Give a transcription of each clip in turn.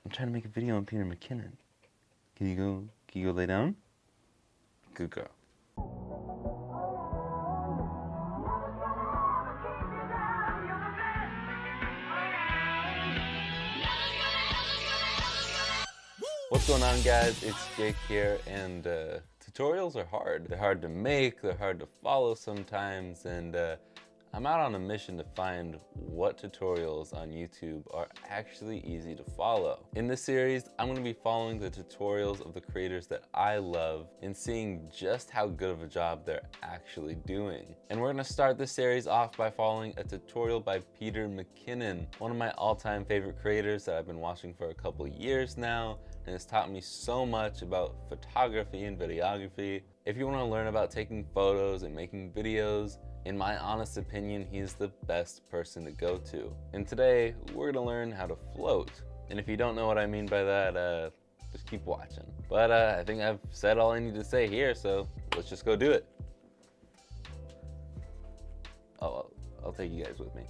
I'm trying to make a video on Peter McKinnon. Can you go lay down? Good girl. What's going on, guys? It's Jake here, and tutorials are hard. They're hard to make, they're hard to follow sometimes, and I'm out on a mission to find what tutorials on YouTube are actually easy to follow. In this series, I'm going to be following the tutorials of the creators that I love and seeing just how good of a job they're actually doing. And we're going to start this series off by following a tutorial by Peter McKinnon, one of my all-time favorite creators that I've been watching for a couple years now, and has taught me so much about photography and videography. If you want to learn about taking photos and making videos, in my honest opinion, he's the best person to go to. And today, we're gonna learn how to float. And if you don't know what I mean by that, just keep watching. But I think I've said all I need to say here, so let's just go do it. Oh, I'll take you guys with me.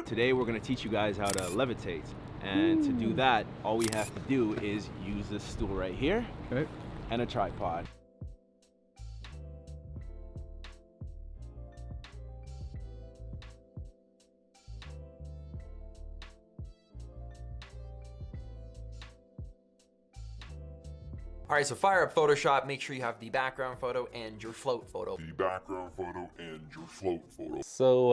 Today we're gonna teach you guys how to levitate. And to do that, all we have to do is use this stool right here, okay, and a tripod. All right, so fire up Photoshop, make sure you have the background photo and your float photo. So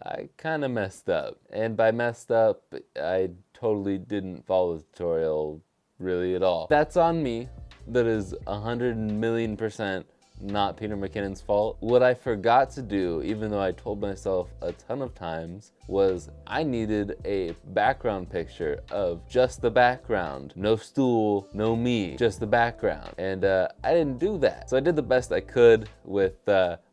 I kind of messed up. And by messed up, I totally didn't follow the tutorial really at all. That's on me. That is 100,000,000% not Peter McKinnon's fault. What I forgot to do, even though I told myself a ton of times, was I needed a background picture of just the background. No stool, no me, just the background. And I didn't do that. So I did the best I could with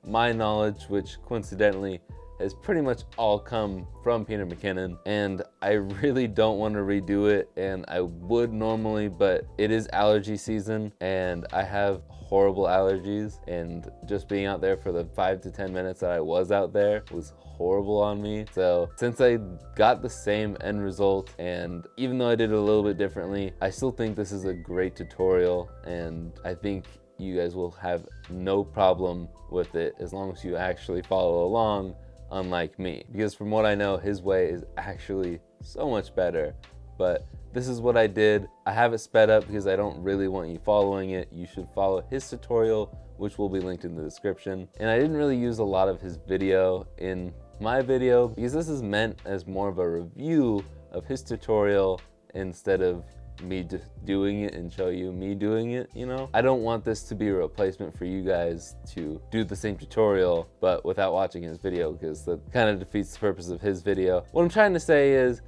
my knowledge, which coincidentally has pretty much all come from Peter McKinnon, and I really don't want to redo it, and I would normally, but it is allergy season and I have horrible allergies, and just being out there for the 5 to 10 minutes that I was out there was horrible on me. So since I got the same end result, and even though I did it a little bit differently, I still think this is a great tutorial, and I think you guys will have no problem with it as long as you actually follow along, unlike me. Because from what I know, his way is actually so much better. But this is what I did. I have it sped up because I don't really want you following it. You should follow his tutorial, which will be linked in the description. And I didn't really use a lot of his video in my video because this is meant as more of a review of his tutorial instead of me just doing it and show you me doing it, you know? I don't want this to be a replacement for you guys to do the same tutorial but without watching his video, because that kind of defeats the purpose of his video. What I'm trying to say is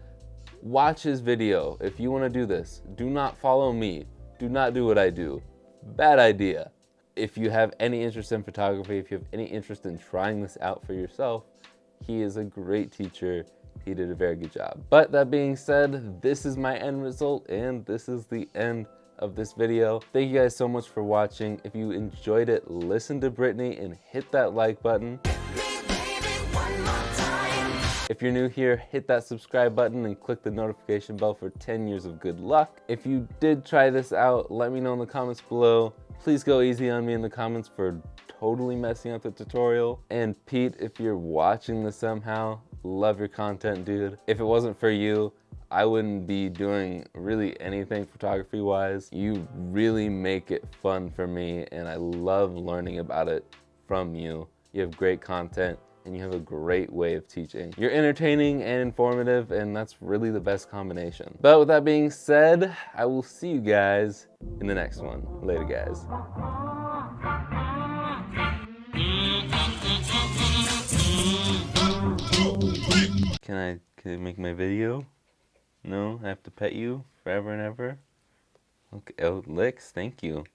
watch his video. If you want to do this, do not follow me. Do not do what I do. Bad idea. If you have any interest in photography, if you have any interest in trying this out for yourself, he is a great teacher. He did a very good job. But that being said, this is my end result, and this is the end of this video. Thank you guys so much for watching. If you enjoyed it, listen to Brittany and hit that like button. If you're new here, hit that subscribe button and click the notification bell for 10 years of good luck. If you did try this out, let me know in the comments below. Please go easy on me in the comments for totally messing up the tutorial. And Pete, if you're watching this somehow, love your content, dude. If it wasn't for you, I wouldn't be doing really anything photography wise. You really make it fun for me, and I love learning about it from you. You have great content and you have a great way of teaching. You're entertaining and informative, and that's really the best combination. But with that being said, I will see you guys in the next one. Later, guys. Can I make my video? No, I have to pet you forever and ever? Okay, oh, licks, thank you.